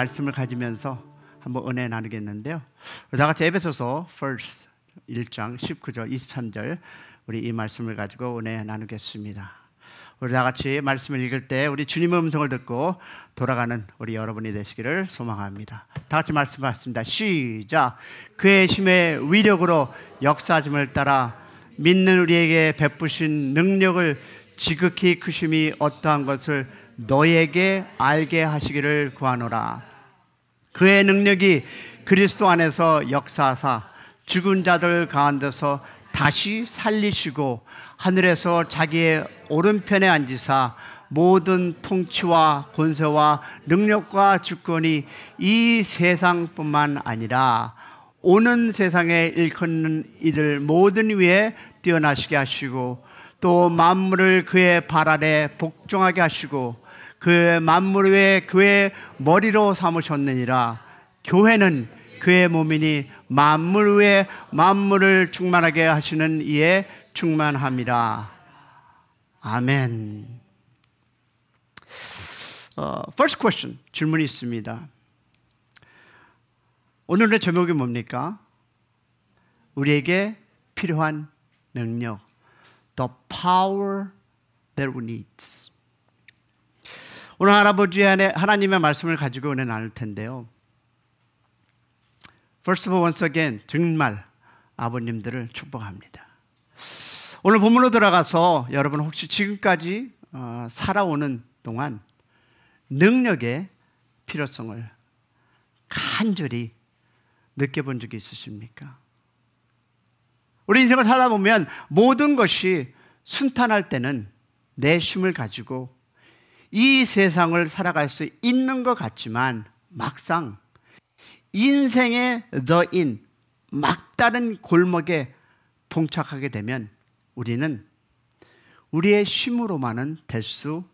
말씀을 가지면서 한번 은혜 나누겠는데요. 다 같이 에베소서 1장 19절 23절 우리 이 말씀을 가지고 은혜 나누겠습니다. 우리 다 같이 말씀을 읽을 때 우리 주님의 음성을 듣고 돌아가는 우리 여러분이 되시기를 소망합니다. 다 같이 말씀하겠습니다. 시작. 그의 힘의 위력으로 역사짐을 따라 믿는 우리에게 베푸신 능력을 지극히 크심이 어떠한 것을 너에게 알게 하시기를 구하노라. 그의 능력이 그리스도 안에서 역사하사 죽은 자들 가운데서 다시 살리시고 하늘에서 자기의 오른편에 앉으사 모든 통치와 권세와 능력과 주권이 이 세상뿐만 아니라 오는 세상에 일컫는 이들 모든 위에 뛰어나시게 하시고 또 만물을 그의 발 아래 복종하게 하시고 그 만물 위에 그의 머리로 삼으셨느니라. 교회는 그의 몸이니 만물 위에 만물을 충만하게 하시는 이에 충만함이라. 아멘. First question, 질문이 있습니다. 오늘의 제목이 뭡니까? 우리에게 필요한 능력, the power that we need. 오늘 할아버지 안에 하나님의 말씀을 가지고 은혜 나눌 텐데요. First of all, once again, 정말 아버님들을 축복합니다. 오늘 본문으로 들어가서 여러분 혹시 지금까지 살아오는 동안 능력의 필요성을 간절히 느껴본 적이 있으십니까? 우리 인생을 살다 보면 모든 것이 순탄할 때는 내 힘을 가지고 이 세상을 살아갈 수 있는 것 같지만 막상 인생의 막다른 골목에 봉착하게 되면 우리는 우리의 힘으로만은 될 수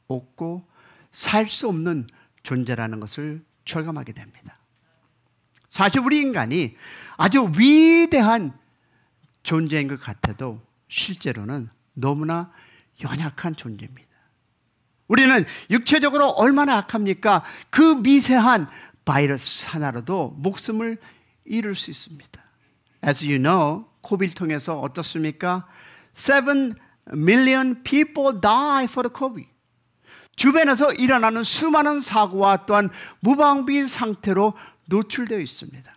없고 살 수 없는 존재라는 것을 절감하게 됩니다. 사실 우리 인간이 아주 위대한 존재인 것 같아도 실제로는 너무나 연약한 존재입니다. 우리는 육체적으로 얼마나 약합니까? 그 미세한 바이러스 하나로도 목숨을 잃을 수 있습니다. As you know, 코비를 통해서 어떻습니까? 7 million people die for the COVID. 주변에서 일어나는 수많은 사고와 또한 무방비 상태로 노출되어 있습니다.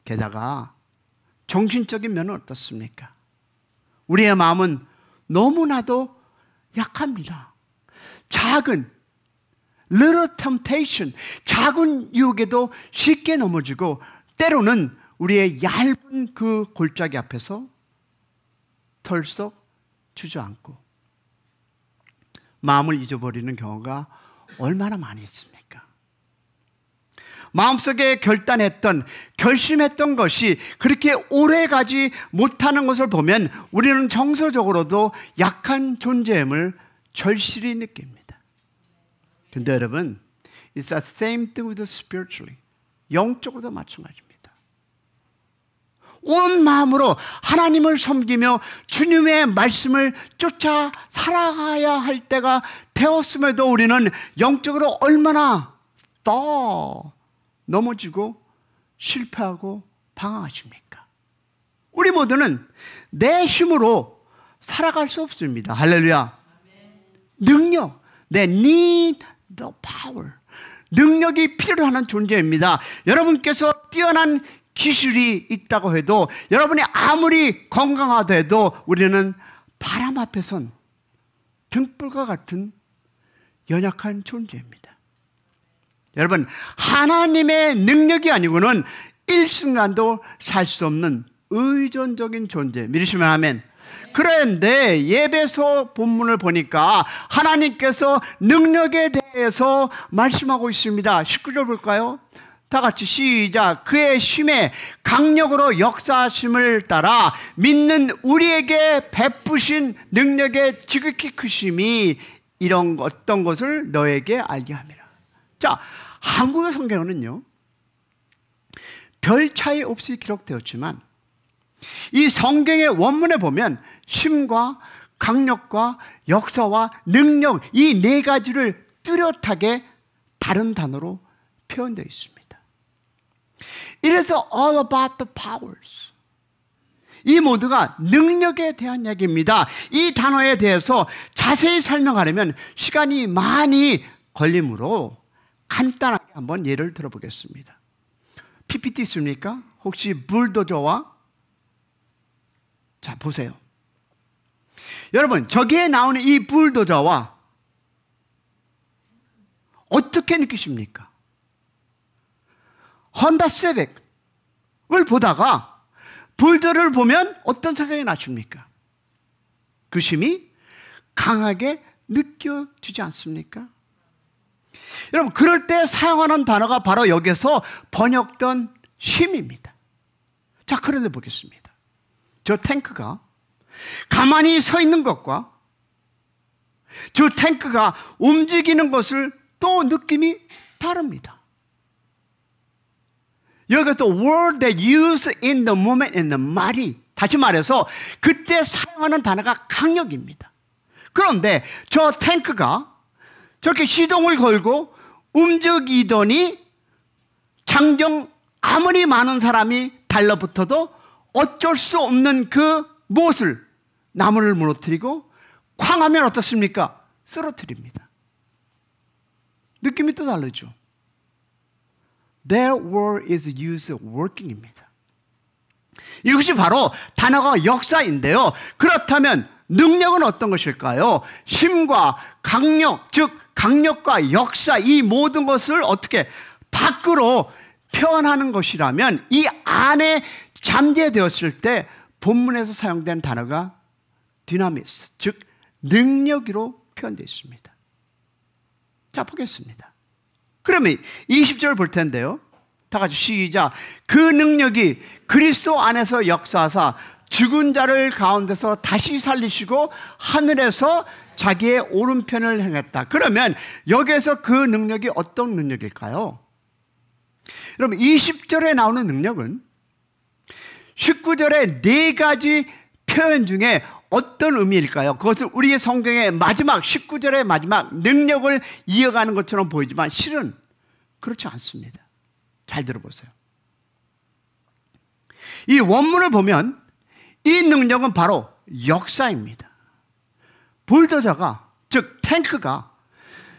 게다가 정신적인 면은 어떻습니까? 우리의 마음은 너무나도 약합니다. 작은 little temptation, 작은 유혹에도 쉽게 넘어지고 때로는 우리의 얇은 그 골짜기 앞에서 털썩 주저앉고 마음을 잊어버리는 경우가 얼마나 많이 있습니까? 마음속에 결심했던 것이 그렇게 오래가지 못하는 것을 보면 우리는 정서적으로도 약한 존재임을 절실히 느낍니다. 근데 여러분, it's the same thing with spiritually. 영적으로도 마찬가지입니다. 온 마음으로 하나님을 섬기며 주님의 말씀을 쫓아 살아가야 할 때가 되었음에도 우리는 영적으로 얼마나 더 넘어지고 실패하고 방황하십니까? 우리 모두는 내 힘으로 살아갈 수 없습니다. 할렐루야. 능력, 내 need the power. 능력이 필요로 존재입니다. 여러분께서 뛰어난 기술이 있다고 해도 여러분이 아무리 건강하더라도 우리는 바람 앞에선 등불과 같은 연약한 존재입니다. 여러분, 하나님의 능력이 아니고는 일순간도 살 수 없는 의존적인 존재. 믿으시면 아멘. 그런데 예배소 본문을 보니까 하나님께서 능력에 대해서 말씀하고 있습니다. 19절 볼까요? 다 같이 시작. 그의 힘의 강력으로 역사하심을 따라 믿는 우리에게 베푸신 능력의 지극히 크심이 이런 어떤 것을 너에게 알게 함이라. 자, 한국의 성경은요 별 차이 없이 기록되었지만 이 성경의 원문에 보면 힘과 강력과 역사와 능력 이 네 가지를 뚜렷하게 다른 단어로 표현되어 있습니다. 이래서 all about the powers. 이 모두가 능력에 대한 이야기입니다. 이 단어에 대해서 자세히 설명하려면 시간이 많이 걸리므로 간단하게 한번 예를 들어보겠습니다. PPT 있습니까? 혹시 불도저와 자 보세요. 여러분 저기에 나오는 이 불도저와 어떻게 느끼십니까? 혼다 세빅을 보다가 불도저를 보면 어떤 생각이 나십니까? 그 힘이 강하게 느껴지지 않습니까? 여러분 그럴 때 사용하는 단어가 바로 여기서 번역된 힘입니다. 자 그런데 보겠습니다. 저 탱크가 가만히 서 있는 것과 저 탱크가 움직이는 것을 또 느낌이 다릅니다. 여기서 word that used in the moment in the 말이 다시 말해서 그때 사용하는 단어가 강력입니다. 그런데 저 탱크가 저렇게 시동을 걸고 움직이더니 장정 아무리 많은 사람이 달라붙어도 어쩔 수 없는 그 무엇을 나무를 무너뜨리고 쾅 하면 어떻습니까? 쓰러뜨립니다. 느낌이 또 다르죠. That word is used working입니다. 이것이 바로 단어가 역사인데요. 그렇다면 능력은 어떤 것일까요? 힘과 강력, 즉 강력과 역사 이 모든 것을 어떻게 밖으로 표현하는 것이라면 이 안에 잠재되었을 때 본문에서 사용된 단어가 dynamis, 즉 능력으로 표현되어 있습니다. 자 보겠습니다. 그러면 20절 볼 텐데요. 다 같이 시작. 그 능력이 그리스도 안에서 역사하사 죽은 자를 가운데서 다시 살리시고 하늘에서 자기의 오른편을 행했다. 그러면 여기에서 그 능력이 어떤 능력일까요? 여러분 20절에 나오는 능력은 19절의 네 가지 표현 중에 어떤 의미일까요? 그것은 우리의 성경의 마지막 19절의 마지막 능력을 이어가는 것처럼 보이지만 실은 그렇지 않습니다. 잘 들어보세요. 이 원문을 보면 이 능력은 바로 역사입니다. 불도저가 즉 탱크가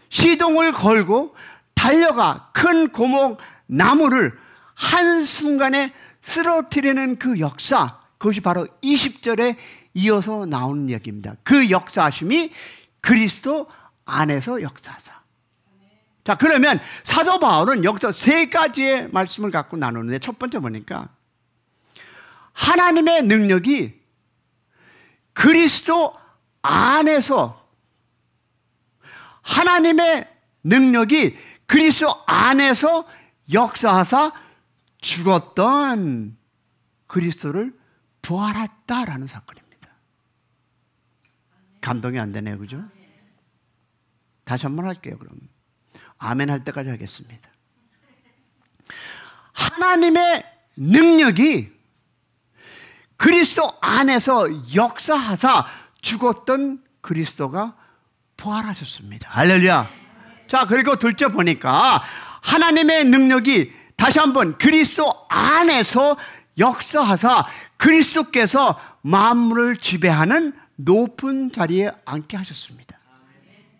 시동을 걸고 달려가 큰 고목 나무를 한순간에 쓰러뜨리는 그 역사, 그것이 바로 20절에 이어서 나오는 이야기입니다. 그 역사하심이 그리스도 안에서 역사하사. 자 그러면 사도 바울은 여기서 세 가지의 말씀을 갖고 나누는데 첫 번째 보니까 하나님의 능력이 그리스도 안에서 하나님의 능력이 그리스도 안에서 역사하사 죽었던 그리스도를 부활했다라는 사건입니다. 감동이 안 되네요, 그죠? 다시 한번 할게요. 그럼 아멘 할 때까지 하겠습니다. 하나님의 능력이 그리스도 안에서 역사하사 죽었던 그리스도가 부활하셨습니다. 할렐루야. 자 그리고 둘째 보니까 하나님의 능력이 다시 한번 그리스도 안에서 역사하사 그리스도께서 만물을 지배하는 높은 자리에 앉게 하셨습니다.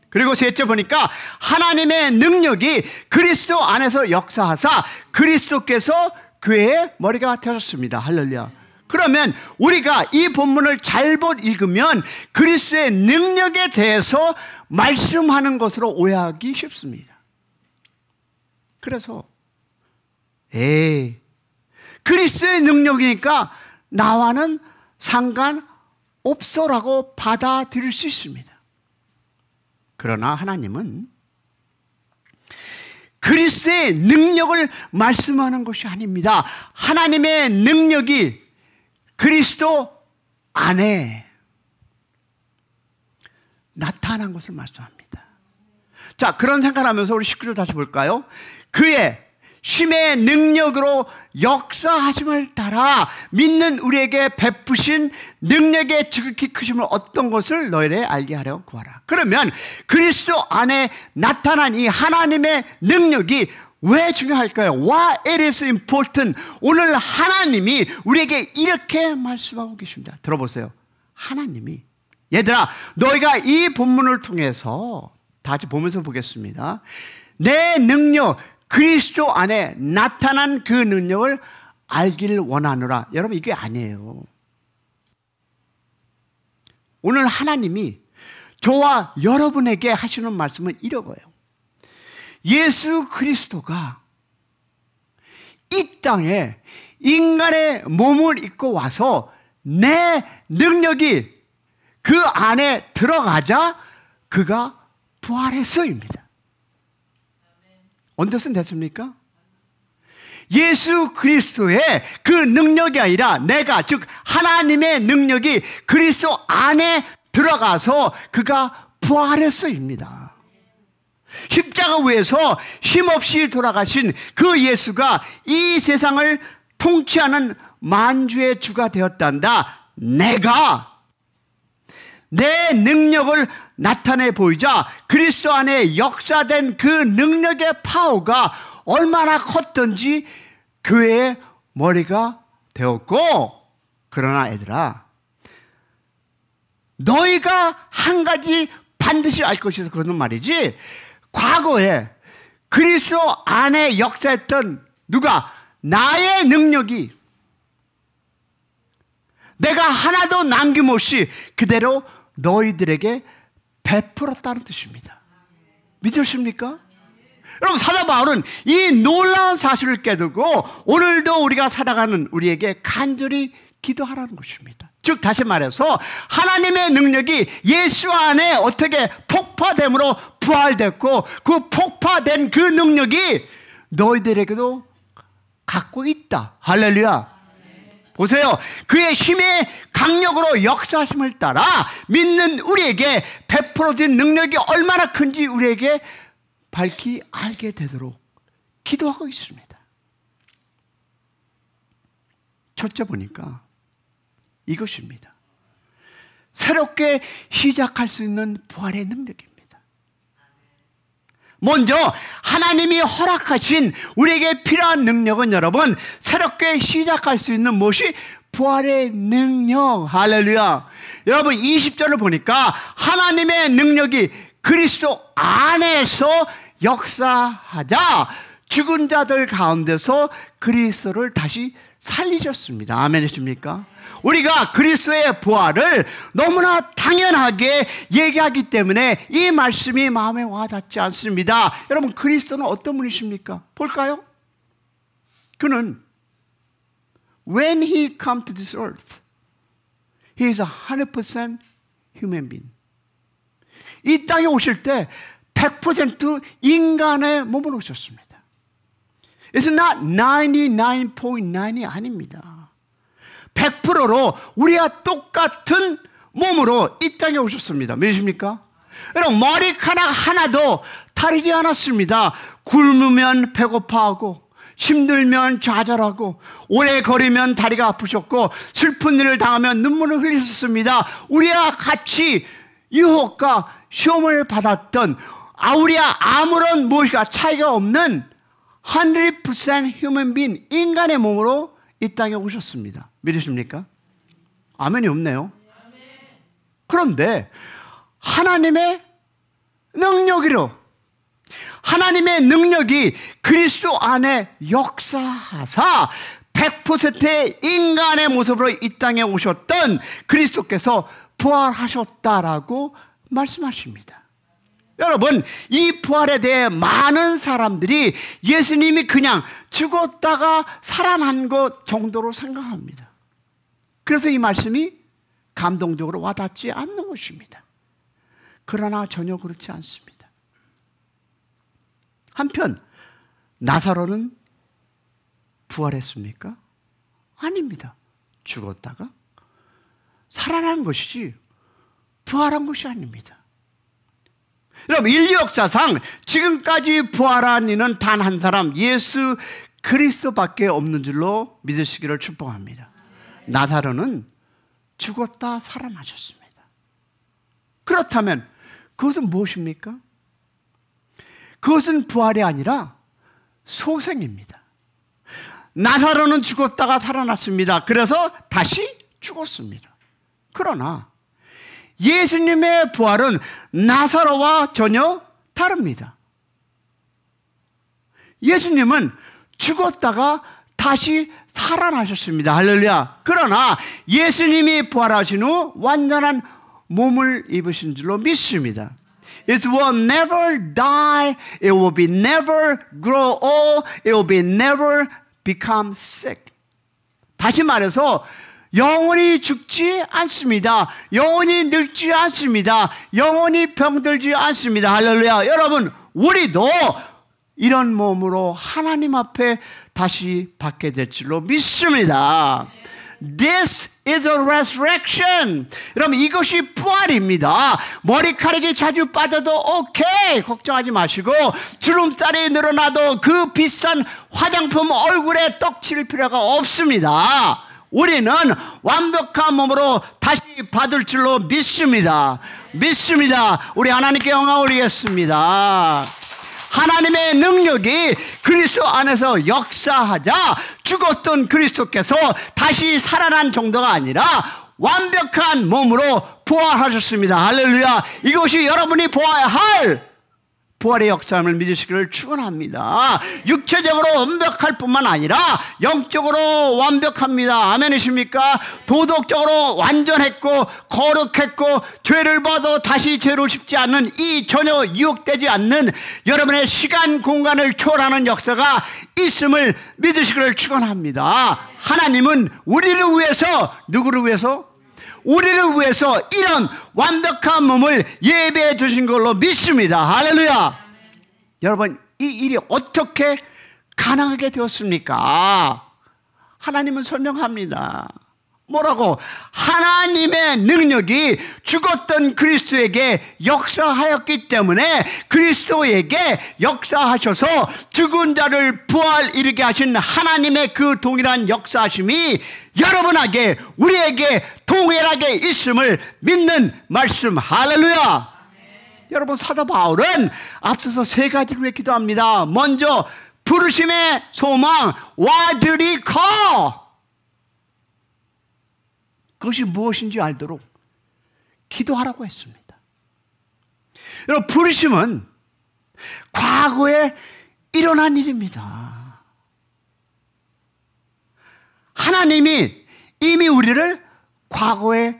그리고 셋째 보니까 하나님의 능력이 그리스도 안에서 역사하사 그리스도께서 그의 머리가 되셨습니다. 할렐루야. 그러면 우리가 이 본문을 잘못 읽으면 그리스도의 능력에 대해서 말씀하는 것으로 오해하기 쉽습니다. 그래서 그리스도의 능력이니까 나와는 상관없어라고 받아들일 수 있습니다. 그러나 하나님은 그리스도의 능력을 말씀하는 것이 아닙니다. 하나님의 능력이 그리스도 안에 나타난 것을 말씀합니다. 자, 그런 생각을 하면서 우리 19절 다시 볼까요? 그의 힘의 능력으로 역사하심을 따라 믿는 우리에게 베푸신 능력의 지극히 크심을 어떤 것을 너희를 알게 하려 구하라. 그러면 그리스도 안에 나타난 이 하나님의 능력이 왜 중요할까요? Why it is important. 오늘 하나님이 우리에게 이렇게 말씀하고 계십니다. 들어보세요. 하나님이, 얘들아, 너희가 이 본문을 통해서 다 같이 보면서 보겠습니다. 내 능력, 그리스도 안에 나타난 그 능력을 알길 원하노라. 여러분, 이게 아니에요. 오늘 하나님이 저와 여러분에게 하시는 말씀은 이러고요. 예수 그리스도가 이 땅에 인간의 몸을 입고 와서 내 능력이 그 안에 들어가자 그가 부활했어입니다. 언뜻은 됐습니까? 예수 그리스도의 그 능력이 아니라 내가, 즉 하나님의 능력이 그리스도 안에 들어가서 그가 부활했어입니다. 십자가 위에서 힘없이 돌아가신 그 예수가 이 세상을 통치하는 만주의 주가 되었단다. 내가 내 능력을 나타내 보이자 그리스도 안에 역사된 그 능력의 파워가 얼마나 컸던지 교회의 머리가 되었고, 그러나 얘들아, 너희가 한 가지 반드시 알 것이 있어. 그런 말이지, 과거에 그리스도 안에 역사했던 누가, 나의 능력이 내가 하나도 남김없이 그대로 너희들에게 베풀었다는 뜻입니다. 믿으십니까? 여러분, 사도 바울은 이 놀라운 사실을 깨닫고 오늘도 우리가 살아가는 우리에게 간절히 기도하라는 것입니다. 즉 다시 말해서 하나님의 능력이 예수 안에 어떻게 폭파됨으로 부활됐고, 그 폭파된 그 능력이 너희들에게도 갖고 있다. 할렐루야. 보세요. 그의 힘의 강력으로 역사심을 따라 믿는 우리에게 베풀어진 능력이 얼마나 큰지 우리에게 밝히 알게 되도록 기도하고 있습니다. 첫째 보니까 이것입니다. 새롭게 시작할 수 있는 부활의 능력입니다. 먼저 하나님이 허락하신 우리에게 필요한 능력은, 여러분, 새롭게 시작할 수 있는 무엇이? 부활의 능력. 할렐루야. 여러분, 20절을 보니까 하나님의 능력이 그리스도 안에서 역사하자 죽은 자들 가운데서 그리스도를 다시 살리셨습니다. 아멘이십니까? 우리가 그리스도의 부활을 너무나 당연하게 얘기하기 때문에 이 말씀이 마음에 와닿지 않습니다. 여러분, 그리스도는 어떤 분이십니까? 볼까요? 그는 when he come to this earth, he is 100% human being. 이 땅에 오실 때 100% 인간의 몸으로 오셨습니다. It's not 99.9이 아닙니다. 100%로 우리와 똑같은 몸으로 이 땅에 오셨습니다. 믿으십니까? 여러분, 머리카락 하나도 다르지 않았습니다. 굶으면 배고파하고, 힘들면 좌절하고, 오래 걸으면 다리가 아프셨고, 슬픈 일을 당하면 눈물을 흘리셨습니다. 우리와 같이 유혹과 시험을 받았던, 우리와 아무런 무엇과 차이가 없는 100% human being, 인간의 몸으로 이 땅에 오셨습니다. 믿으십니까? 아멘이 없네요. 그런데 하나님의 능력으로, 하나님의 능력이 그리스도 안에 역사하사 100%의 인간의 모습으로 이 땅에 오셨던 그리스도께서 부활하셨다라고 말씀하십니다. 여러분, 이 부활에 대해 많은 사람들이 예수님이 그냥 죽었다가 살아난 것 정도로 생각합니다. 그래서 이 말씀이 감동적으로 와닿지 않는 것입니다. 그러나 전혀 그렇지 않습니다. 한편 나사로는 부활했습니까? 아닙니다. 죽었다가 살아난 것이지 부활한 것이 아닙니다. 여러분, 인류 역사상 지금까지 부활한 이는 단 한 사람, 예수 그리스도밖에 없는 줄로 믿으시기를 축복합니다. 나사로는 죽었다 살아나셨습니다. 그렇다면 그것은 무엇입니까? 그것은 부활이 아니라 소생입니다. 나사로는 죽었다가 살아났습니다. 그래서 다시 죽었습니다. 그러나 예수님의 부활은 나사로와 전혀 다릅니다. 예수님은 죽었다가 다시 살아나셨습니다. 할렐루야. 그러나 예수님이 부활하신 후 완전한 몸을 입으신 줄로 믿습니다. It will never die. It will be never grow old. It will be never become sick. 다시 말해서 영원히 죽지 않습니다. 영원히 늙지 않습니다. 영원히 병들지 않습니다. 할렐루야. 여러분, 우리도 이런 몸으로 하나님 앞에 다시 받게 될 줄로 믿습니다. This is a resurrection. 여러분, 이것이 부활입니다. 머리카락이 자주 빠져도 오케이, 걱정하지 마시고 주름살이 늘어나도 그 비싼 화장품 얼굴에 떡칠 필요가 없습니다. 우리는 완벽한 몸으로 다시 받을 줄로 믿습니다. 믿습니다. 우리 하나님께 영광 올리겠습니다. 하나님의 능력이 그리스도 안에서 역사하자 죽었던 그리스도께서 다시 살아난 정도가 아니라 완벽한 몸으로 부활하셨습니다. 할렐루야. 이것이 여러분이 보아야 할 부활의 역사함을 믿으시기를 축원합니다. 육체적으로 완벽할 뿐만 아니라 영적으로 완벽합니다. 아멘이십니까? 도덕적으로 완전했고 거룩했고 죄를 봐도 다시 죄를 씹지 않는 이 전혀 유혹되지 않는 여러분의 시간 공간을 초월하는 역사가 있음을 믿으시기를 축원합니다. 하나님은 우리를 위해서, 누구를 위해서? 우리를 위해서 이런 완벽한 몸을 예배해 주신 걸로 믿습니다. 할렐루야. 여러분, 이 일이 어떻게 가능하게 되었습니까? 하나님은 설명합니다. 뭐라고? 하나님의 능력이 죽었던 그리스도에게 역사하였기 때문에 그리스도에게 역사하셔서 죽은 자를 부활 일으게 하신 하나님의 그 동일한 역사하심이 여러분에게, 우리에게 동일하게 있음을 믿는 말씀. 할렐루야. 여러분, 사도 바울은 앞서서 세 가지를 위해 기도합니다. 먼저 부르심의 소망, 와들이 커. 그것이 무엇인지 알도록 기도하라고 했습니다. 여러분, 부르심은 과거에 일어난 일입니다. 하나님이 이미 우리를 과거에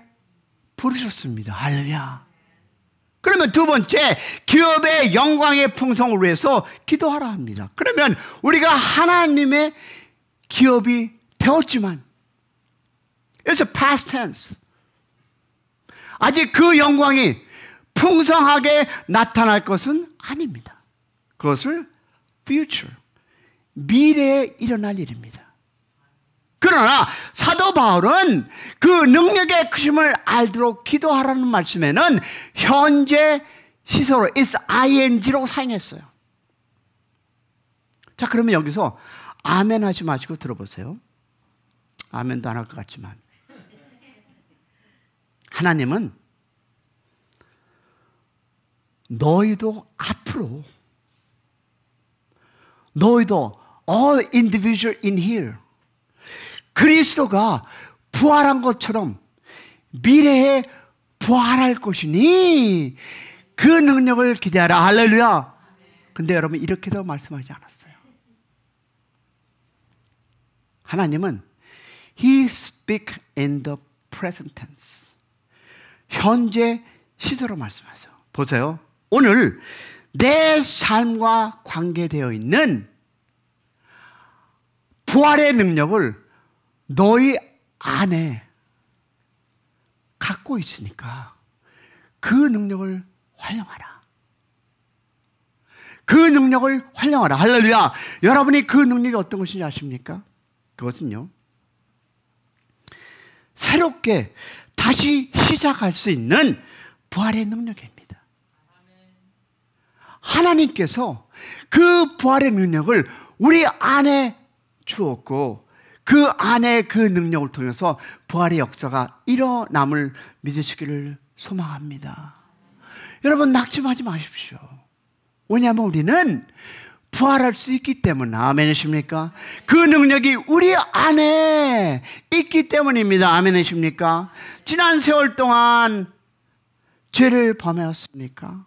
부르셨습니다. 할렐루야. 그러면 두 번째, 기업의 영광의 풍성을 위해서 기도하라 합니다. 그러면 우리가 하나님의 기업이 되었지만, It's a past tense. 아직 그 영광이 풍성하게 나타날 것은 아닙니다. 그것을 future, 미래에 일어날 일입니다. 그러나 사도 바울은 그 능력의 크심을 알도록 기도하라는 말씀에는 현재 시제로 is ing로 사용했어요. 자, 그러면 여기서 아멘 하지 마시고 들어보세요. 아멘도 안 할 것 같지만, 하나님은 너희도 앞으로, 너희도 all individual in here, 그리스도가 부활한 것처럼 미래에 부활할 것이니 그 능력을 기대하라. 할렐루야. 근데 여러분, 이렇게도 말씀하지 않았어요. 하나님은 He speak in the present tense. 현재 시제로 말씀하세요. 보세요. 오늘 내 삶과 관계되어 있는 부활의 능력을 너희 안에 갖고 있으니까 그 능력을 활용하라. 그 능력을 활용하라. 할렐루야. 여러분이 그 능력이 어떤 것인지 아십니까? 그것은요, 새롭게 다시 시작할 수 있는 부활의 능력입니다. 하나님께서 그 부활의 능력을 우리 안에 주었고 그 안에 그 능력을 통해서 부활의 역사가 일어남을 믿으시기를 소망합니다. 여러분, 낙심하지 마십시오. 왜냐하면 우리는 부활할 수 있기 때문. 아멘이십니까? 그 능력이 우리 안에 있기 때문입니다. 아멘이십니까? 지난 세월 동안 죄를 범하였습니까?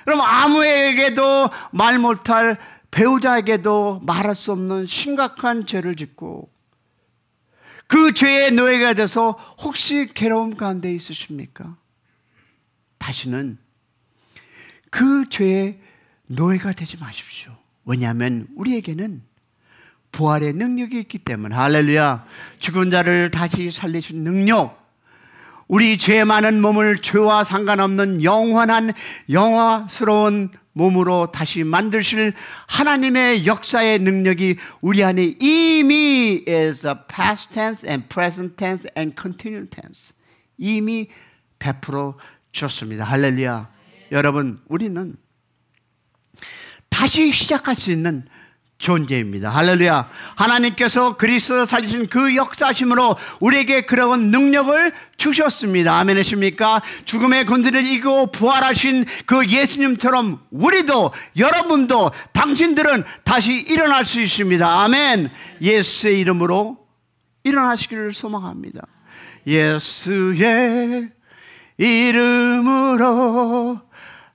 그럼 아무에게도 말 못할, 배우자에게도 말할 수 없는 심각한 죄를 짓고 그 죄의 노예가 돼서 혹시 괴로움 가운데 있으십니까? 다시는 그 죄의 노예가 되지 마십시오. 왜냐하면 우리에게는 부활의 능력이 있기 때문에. 할렐루야. 죽은 자를 다시 살리신 능력, 우리 죄 많은 몸을 죄와 상관없는 영원한 영화스러운 몸으로 다시 만드실 하나님의 역사의 능력이 우리 안에 이미 is a past tense and present tense and continual tense 이미 베풀어 줬습니다. 할렐루야. 여러분, 우리는 다시 시작할 수 있는 존재입니다. 할렐루야. 하나님께서 그리스도 살리신 그 역사심으로 우리에게 그런 능력을 주셨습니다. 아멘이십니까? 죽음의 권세를 이기고 부활하신 그 예수님처럼 우리도, 여러분도, 당신들은 다시 일어날 수 있습니다. 아멘. 예수의 이름으로 일어나시기를 소망합니다. 예수의 이름으로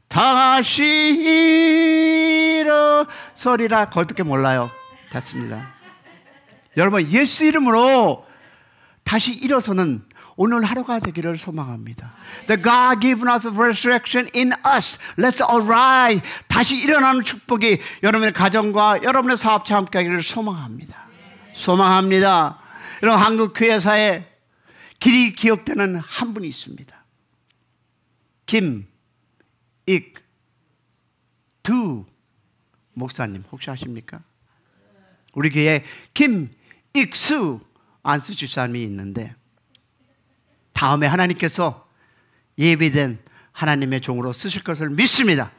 다시 일어서리라. 거기밖에 몰라요. 됐습니다. 여러분, 예수 이름으로 다시 일어서는 오늘 하루가 되기를 소망합니다. The God given us resurrection in us. Let's arise. 다시 일어나는 축복이 여러분의 가정과 여러분의 사업체 함께 하기를 소망합니다. 소망합니다. 여러분, 한국 교회사에 길이 기억되는 한 분이 있습니다. 김익두 목사님 혹시 아십니까? 우리 교회에 김익수 안수 집사님이 있는데 다음에 하나님께서 예비된 하나님의 종으로 쓰실 것을 믿습니다.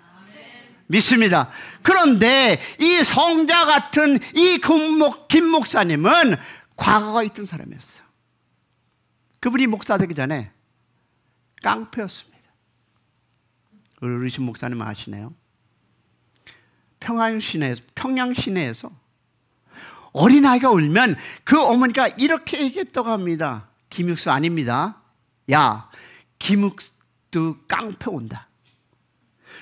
믿습니다. 그런데 이 성자 같은 이 김 목사님은 과거가 있던 사람이었어요. 그분이 목사 되기 전에 깡패였습니다. 우리 신 목사님 아시네요. 평양 시내에서 어린아이가 울면 그 어머니가 이렇게 얘기했다고 합니다. 김육수 아닙니다. 야, 김육수 깡패 온다.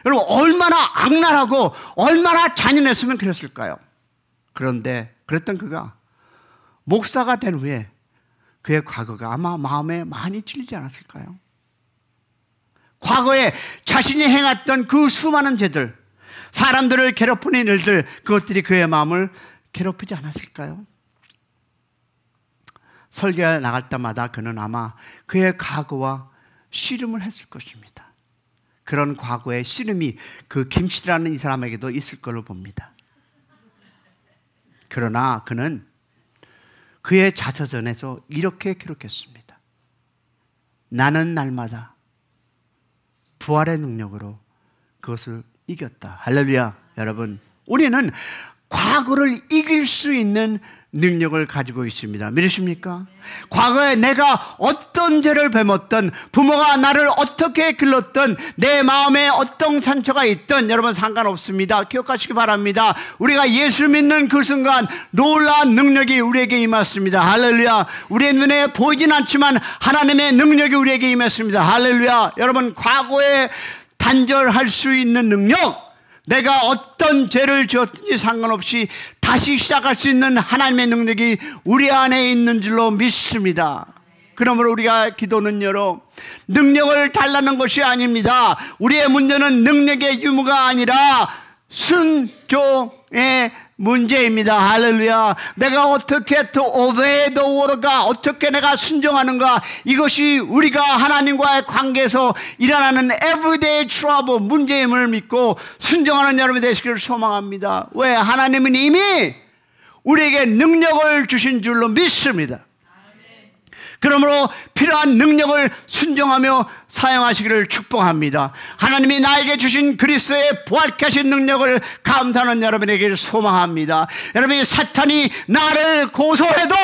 여러분, 얼마나 악랄하고 얼마나 잔인했으면 그랬을까요? 그런데 그랬던 그가 목사가 된 후에 그의 과거가 아마 마음에 많이 찔리지 않았을까요? 과거에 자신이 행했던 그 수많은 죄들, 사람들을 괴롭히는 일들, 그것들이 그의 마음을 괴롭히지 않았을까요? 설교에 나갈 때마다 그는 아마 그의 과거와 씨름을 했을 것입니다. 그런 과거의 씨름이 그 김씨라는 이 사람에게도 있을 걸로 봅니다. 그러나 그는 그의 자서전에서 이렇게 기록했습니다. 나는 날마다 부활의 능력으로 그것을 이겼다. 할렐루야. 여러분, 우리는 과거를 이길 수 있는 능력을 가지고 있습니다. 믿으십니까? 과거에 내가 어떤 죄를 범했던, 부모가 나를 어떻게 길렀던, 내 마음에 어떤 상처가 있던, 여러분 상관없습니다. 기억하시기 바랍니다. 우리가 예수 믿는 그 순간 놀라운 능력이 우리에게 임했습니다. 할렐루야. 우리의 눈에 보이진 않지만 하나님의 능력이 우리에게 임했습니다. 할렐루야. 여러분, 과거에 단절할 수 있는 능력, 내가 어떤 죄를 지었든지 상관없이 다시 시작할 수 있는 하나님의 능력이 우리 안에 있는 줄로 믿습니다. 그러므로 우리가 기도는요, 능력을 달라는 것이 아닙니다. 우리의 문제는 능력의 유무가 아니라 순종의 문제입니다. 할렐루야. 내가 어떻게 to obey the word가, 어떻게 내가 순종하는가, 이것이 우리가 하나님과의 관계에서 일어나는 everyday trouble, 문제임을 믿고 순종하는 여러분이 되시기를 소망합니다. 왜? 하나님은 이미 우리에게 능력을 주신 줄로 믿습니다. 그러므로 필요한 능력을 순종하며 사용하시기를 축복합니다. 하나님이 나에게 주신 그리스도의 부활케 하신 능력을 감사하는 여러분에게 소망합니다. 여러분이 사탄이 나를 고소해도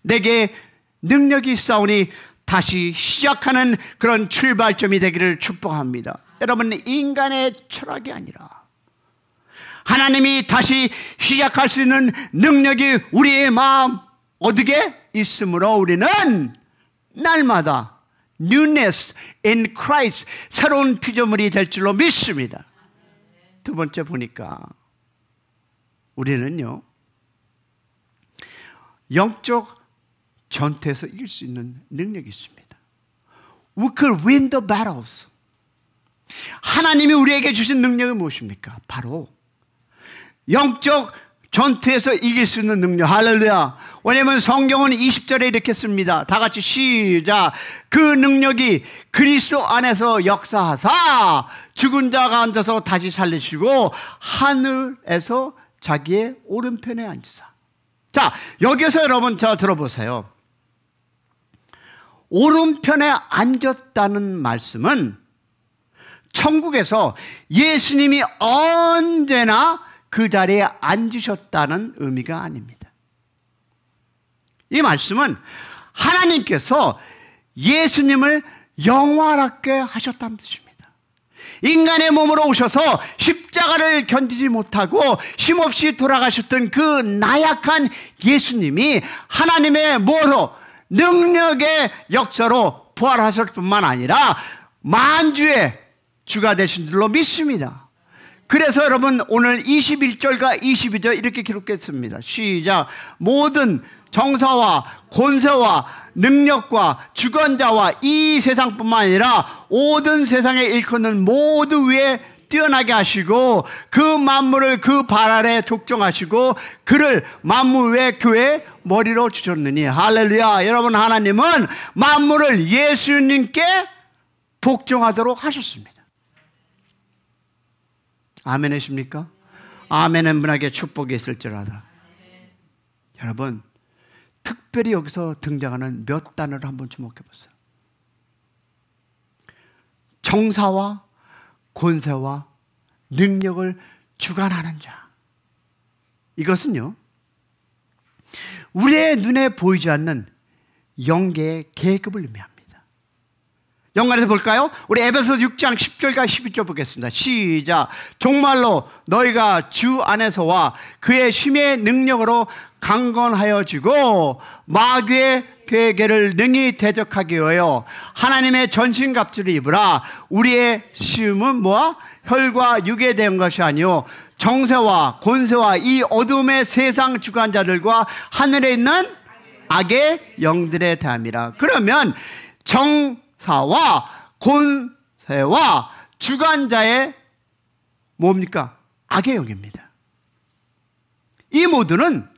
내게 능력이 있사오니 다시 시작하는 그런 출발점이 되기를 축복합니다. 여러분, 인간의 철학이 아니라 하나님이 다시 시작할 수 있는 능력이 우리의 마음 어디에 있으므로 우리는 날마다 newness in Christ, 새로운 피조물이 될 줄로 믿습니다. 두 번째 보니까 우리는요, 영적 전투에서 이길 수 있는 능력이 있습니다. We could win the battles. 하나님이 우리에게 주신 능력이 무엇입니까? 바로 영적 전투에서 이길 수 있는 능력. 할렐루야. 왜냐하면 성경은 20절에 이렇게 씁니다. 다 같이 시작. 그 능력이 그리스도 안에서 역사하사 죽은 자가 앉아서 다시 살리시고 하늘에서 자기의 오른편에 앉으사. 자, 여기서 여러분 자 들어보세요. 오른편에 앉았다는 말씀은 천국에서 예수님이 언제나 그 자리에 앉으셨다는 의미가 아닙니다. 이 말씀은 하나님께서 예수님을 영화롭게 하셨다는 뜻입니다. 인간의 몸으로 오셔서 십자가를 견디지 못하고 힘없이 돌아가셨던 그 나약한 예수님이 하나님의 뭐로? 능력의 역사로 부활하실 뿐만 아니라 만주의 주가 되신 줄로 믿습니다. 그래서 여러분 오늘 21절과 22절 이렇게 기록했습니다. 시작. 모든 정사와 권세와 능력과 주권자와 이 세상뿐만 아니라 모든 세상에 일컫는 모두 위에 뛰어나게 하시고 그 만물을 그 발 아래 족정하시고 그를 만물 위에 교회의 머리로 주셨느니. 할렐루야. 여러분, 하나님은 만물을 예수님께 복종하도록 하셨습니다. 아멘이십니까? 아멘은 분에게 축복이 있을지라다. 여러분, 특별히 여기서 등장하는 몇 단어를 한번 주목해 보세요. 정사와 권세와 능력을 주관하는 자. 이것은요, 우리의 눈에 보이지 않는 영계의 계급을 의미합니다. 연관해서 볼까요? 우리 에베소 6장 10절과 12절 보겠습니다. 시작. 정말로 너희가 주 안에서와 그의 힘의 능력으로 강건하여지고 마귀의 괴계를 능히 대적하기 위하여 하나님의 전신갑주를 입으라. 우리의 시험은 뭐야? 혈과 육에 대한 것이 아니요 정세와 권세와 이 어둠의 세상 주관자들과 하늘에 있는 악의 영들에 대함이라. 그러면 정사와 권세와 주관자의 뭡니까? 악의 영입니다. 이 모두는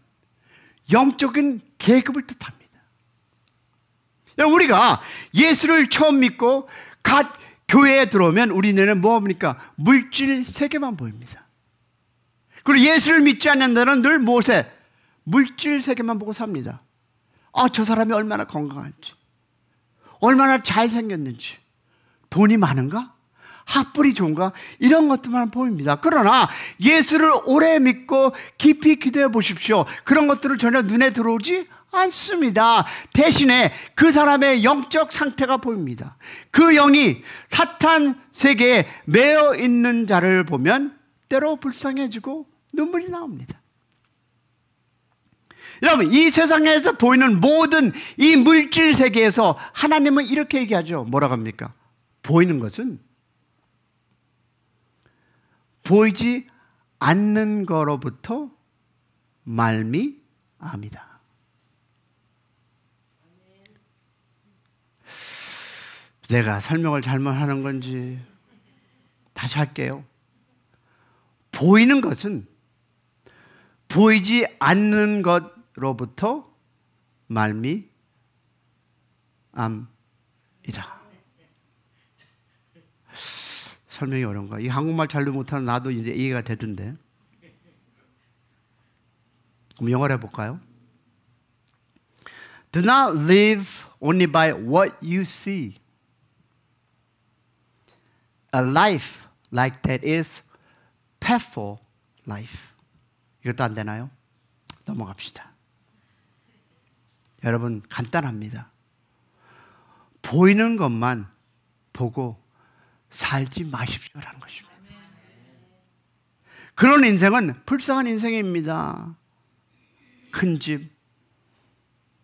영적인 계급을 뜻합니다. 여러분, 우리가 예수를 처음 믿고 갓 교회에 들어오면 우리는 뭡니까? 물질 세계만 보입니다. 그리고 예수를 믿지 않는 자는 늘 무엇에? 물질 세계만 보고 삽니다. 아, 저 사람이 얼마나 건강한지, 얼마나 잘생겼는지, 돈이 많은가? 학벌이 좋은가? 이런 것들만 보입니다. 그러나 예수를 오래 믿고 깊이 기도해 보십시오. 그런 것들을 전혀 눈에 들어오지 않습니다. 대신에 그 사람의 영적 상태가 보입니다. 그 영이 사탄 세계에 매여 있는 자를 보면 때로 불쌍해지고 눈물이 나옵니다. 여러분, 이 세상에서 보이는 모든 이 물질 세계에서 하나님은 이렇게 얘기하죠. 뭐라고 합니까? 보이는 것은 보이지 않는 거로부터 말미암이다. 내가 설명을 잘못하는 건지 다시 할게요. 보이는 것은 보이지 않는 것로부터 말미암이다. 설명이 어려운가? 이 한국말 잘도 못하는 나도 이제 이해가 되던데. 그럼 영어로 해볼까요? Do not live only by what you see. A life like that is painful life. 이것도 안 되나요? 넘어갑시다. 여러분, 간단합니다. 보이는 것만 보고 살지 마십시오라는 것입니다. 그런 인생은 불쌍한 인생입니다. 큰 집,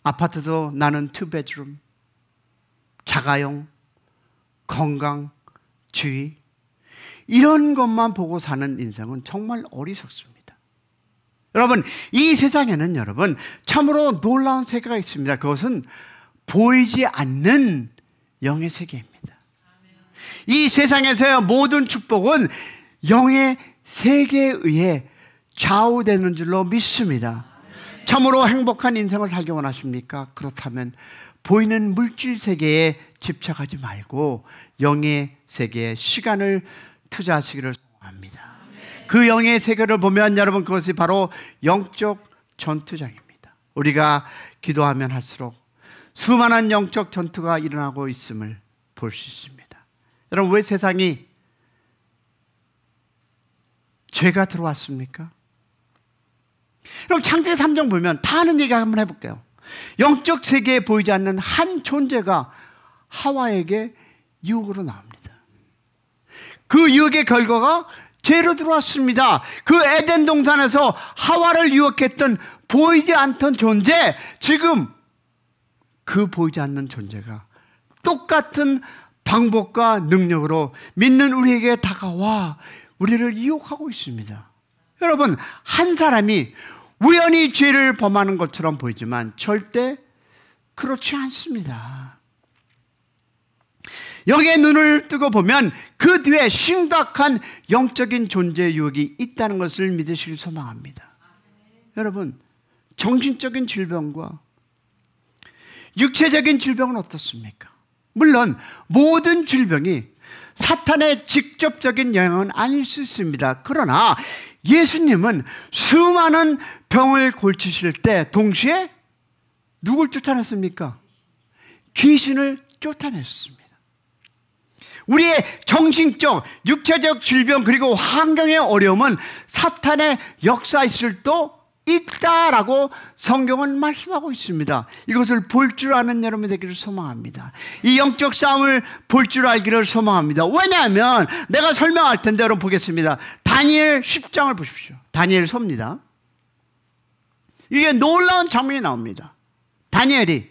아파트도 나는 2bedroom, 자가용, 건강, 지위, 이런 것만 보고 사는 인생은 정말 어리석습니다. 여러분, 이 세상에는 여러분 참으로 놀라운 세계가 있습니다. 그것은 보이지 않는 영의 세계입니다. 이 세상에서의 모든 축복은 영의 세계에 의해 좌우되는 줄로 믿습니다. 참으로 행복한 인생을 살기 원하십니까? 그렇다면 보이는 물질 세계에 집착하지 말고 영의 세계에 시간을 투자하시기를 소망합니다. 그 영의 세계를 보면 여러분 그것이 바로 영적 전투장입니다. 우리가 기도하면 할수록 수많은 영적 전투가 일어나고 있음을 볼 수 있습니다. 여러분, 왜 세상이 죄가 들어왔습니까? 여러분, 창세기 3장 보면 다 아는 얘기 한번 해볼게요. 영적 세계에 보이지 않는 한 존재가 하와에게 유혹으로 나옵니다. 그 유혹의 결과가 죄로 들어왔습니다. 그 에덴 동산에서 하와를 유혹했던 보이지 않던 존재, 지금 그 보이지 않는 존재가 똑같은 방법과 능력으로 믿는 우리에게 다가와 우리를 유혹하고 있습니다. 여러분, 한 사람이 우연히 죄를 범하는 것처럼 보이지만 절대 그렇지 않습니다. 여기에 눈을 뜨고 보면 그 뒤에 심각한 영적인 존재 유혹이 있다는 것을 믿으시길 소망합니다. 여러분, 정신적인 질병과 육체적인 질병은 어떻습니까? 물론 모든 질병이 사탄의 직접적인 영향은 아닐 수 있습니다. 그러나 예수님은 수많은 병을 고치실 때 동시에 누굴 쫓아냈습니까? 귀신을 쫓아냈습니다. 우리의 정신적, 육체적 질병 그리고 환경의 어려움은 사탄의 역사있을 도 있다라고 성경은 말씀하고 있습니다. 이것을 볼 줄 아는 여러분이 되기를 소망합니다. 이 영적 싸움을 볼 줄 알기를 소망합니다. 왜냐하면 내가 설명할 텐데 여러분 보겠습니다. 다니엘 10장을 보십시오. 다니엘 서입니다. 이게 놀라운 장면이 나옵니다. 다니엘이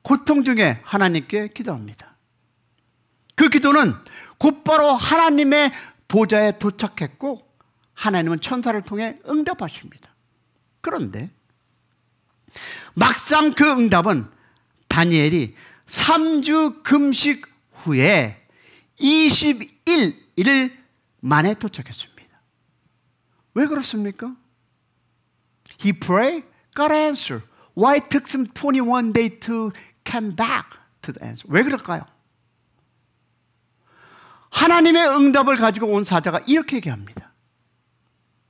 고통 중에 하나님께 기도합니다. 그 기도는 곧바로 하나님의 보좌에 도착했고 하나님은 천사를 통해 응답하십니다. 그런데 막상 그 응답은 다니엘이 3주 금식 후에 21일 만에 도착했습니다. 왜 그렇습니까? He prayed, got answer. Why it took him 21 days to come back to the answer? 왜 그럴까요? 하나님의 응답을 가지고 온 사자가 이렇게 얘기합니다.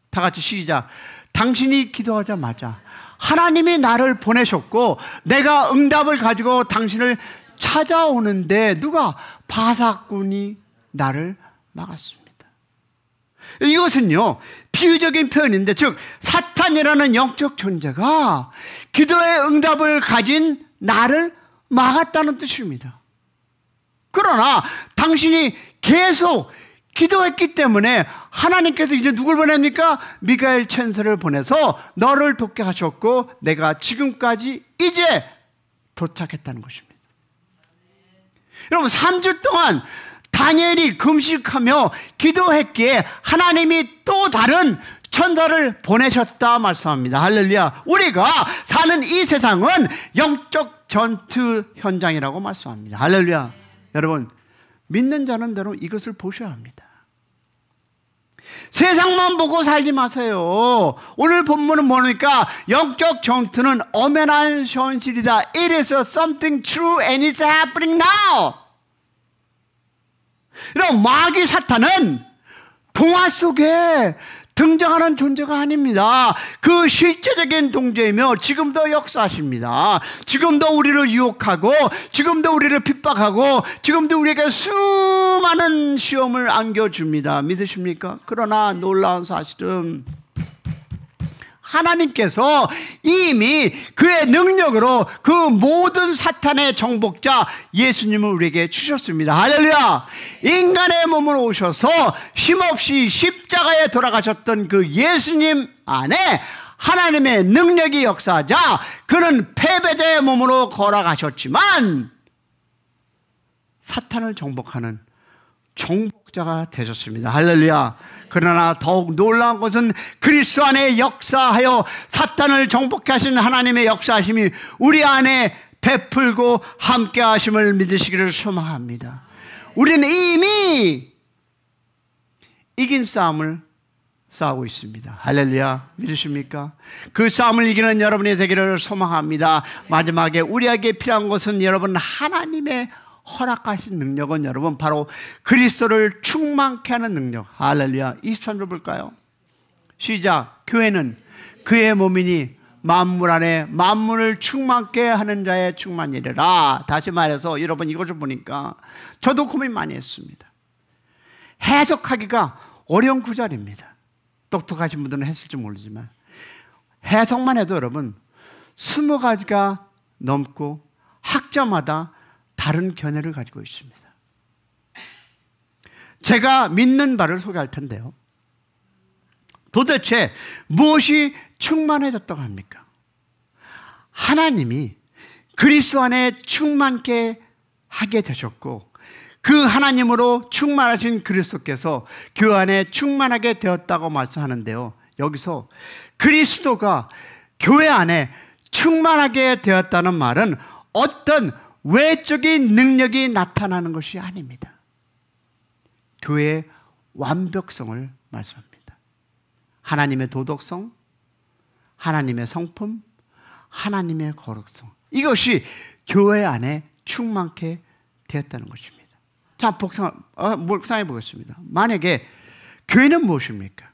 다 같이 시작. 당신이 기도하자마자 하나님이 나를 보내셨고 내가 응답을 가지고 당신을 찾아오는데 누가 바사꾼이 나를 막았습니다. 이것은요 비유적인 표현인데 즉 사탄이라는 영적 존재가 기도의 응답을 가진 나를 막았다는 뜻입니다. 그러나 당신이 계속 기도했기 때문에 하나님께서 이제 누굴 보냅니까? 미가엘 천사를 보내서 너를 돕게 하셨고 내가 지금까지 이제 도착했다는 것입니다. 여러분 3주 동안 다니엘이 금식하며 기도했기에 하나님이 또 다른 천사를 보내셨다 말씀합니다. 할렐루야. 우리가 사는 이 세상은 영적 전투 현장이라고 말씀합니다. 할렐루야. 여러분 믿는 자는 대로 이것을 보셔야 합니다. 세상만 보고 살지 마세요. 오늘 본문은 뭡니까? 영적 전투는 엄연한 현실이다. It is something true and it's happening now. 이런 마귀 사탄은 동화 속에 등장하는 존재가 아닙니다. 그 실제적인 존재이며 지금도 역사하십니다. 지금도 우리를 유혹하고 지금도 우리를 핍박하고 지금도 우리에게 수많은 시험을 안겨줍니다. 믿으십니까? 그러나 놀라운 사실은 하나님께서 이미 그의 능력으로 그 모든 사탄의 정복자 예수님을 우리에게 주셨습니다. 할렐루야. 인간의 몸으로 오셔서 힘없이 십자가에 돌아가셨던 그 예수님 안에 하나님의 능력이 역사하자 그는 패배자의 몸으로 걸어가셨지만 사탄을 정복하는 정복자가 되셨습니다. 할렐루야. 그러나 더욱 놀라운 것은 그리스도 안에 역사하여 사탄을 정복케 하신 하나님의 역사하심이 우리 안에 베풀고 함께 하심을 믿으시기를 소망합니다. 우리는 이미 이긴 싸움을 싸우고 있습니다. 할렐루야. 믿으십니까? 그 싸움을 이기는 여러분이 되기를 소망합니다. 마지막에 우리에게 필요한 것은 여러분 하나님의 허락하신 능력은 여러분 바로 그리스도를 충만케 하는 능력. 할렐루야. 23절 볼까요? 시작. 교회는 그의 몸이니 만물 안에 만물을 충만케 하는 자의 충만이래라. 다시 말해서 여러분 이것을 보니까 저도 고민 많이 했습니다. 해석하기가 어려운 구절입니다. 똑똑하신 분들은 했을지 모르지만 해석만 해도 여러분 20가지가 넘고 학자마다 다른 견해를 가지고 있습니다. 제가 믿는 바를 소개할 텐데요. 도대체 무엇이 충만해졌다고 합니까? 하나님이 그리스도 안에 충만케 하게 되셨고 그 하나님으로 충만하신 그리스도께서 그 안에 충만하게 되었다고 말씀하는데요. 여기서 그리스도가 교회 안에 충만하게 되었다는 말은 어떤 외적인 능력이 나타나는 것이 아닙니다. 교회의 완벽성을 말씀합니다. 하나님의 도덕성, 하나님의 성품, 하나님의 거룩성, 이것이 교회 안에 충만케 되었다는 것입니다. 자, 묵상해 보겠습니다. 만약에 교회는 무엇입니까?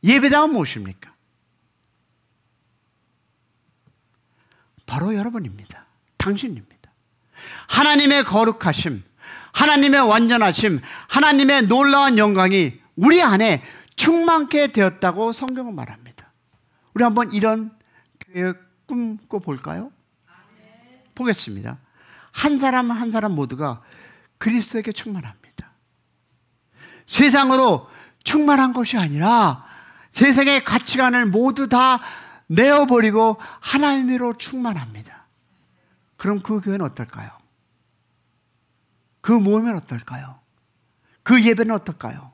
예배당은 무엇입니까? 바로 여러분입니다. 당신입니다. 하나님의 거룩하심, 하나님의 완전하심, 하나님의 놀라운 영광이 우리 안에 충만케 되었다고 성경은 말합니다. 우리 한번 이런 교회 꿈꿔 볼까요? 보겠습니다. 한 사람 한 사람 모두가 그리스도에게 충만합니다. 세상으로 충만한 것이 아니라 세상의 가치관을 모두 다 내어버리고 하나님으로 충만합니다. 그럼 그 교회는 어떨까요? 그 모임은 어떨까요? 그 예배는 어떨까요?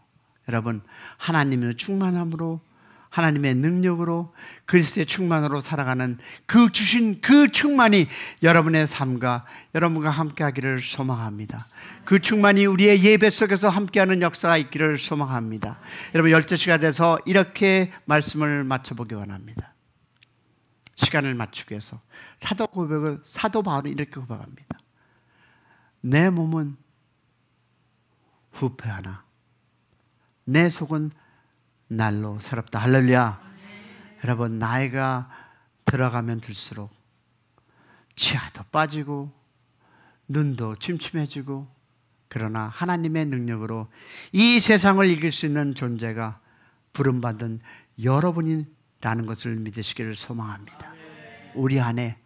여러분, 하나님의 충만함으로, 하나님의 능력으로, 그리스도의 충만으로 살아가는 그 주신 그 충만이 여러분의 삶과 여러분과 함께 하기를 소망합니다. 그 충만이 우리의 예배 속에서 함께하는 역사가 있기를 소망합니다. 여러분, 12시가 돼서 이렇게 말씀을 마쳐보기 원합니다. 시간을 맞추기 위해서 사도 바울은 이렇게 고백합니다. 내 몸은 후패하나 내 속은 날로 새롭다. 할렐루야. 여러분, 나이가 들어가면 들수록 치아도 빠지고 눈도 침침해지고, 그러나 하나님의 능력으로 이 세상을 이길 수 있는 존재가 부름받은 여러분이라는 것을 믿으시기를 소망합니다. 우리 안에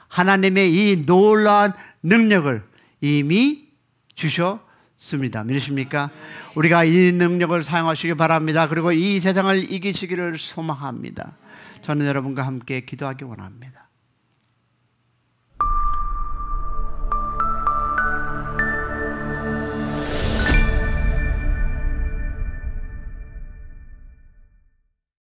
하나님의 이 놀라운 능력을 이미 주셨습니다. 믿으십니까? 우리가 이 능력을 사용하시기 바랍니다. 그리고 이 세상을 이기시기를 소망합니다. 저는 여러분과 함께 기도하기 원합니다.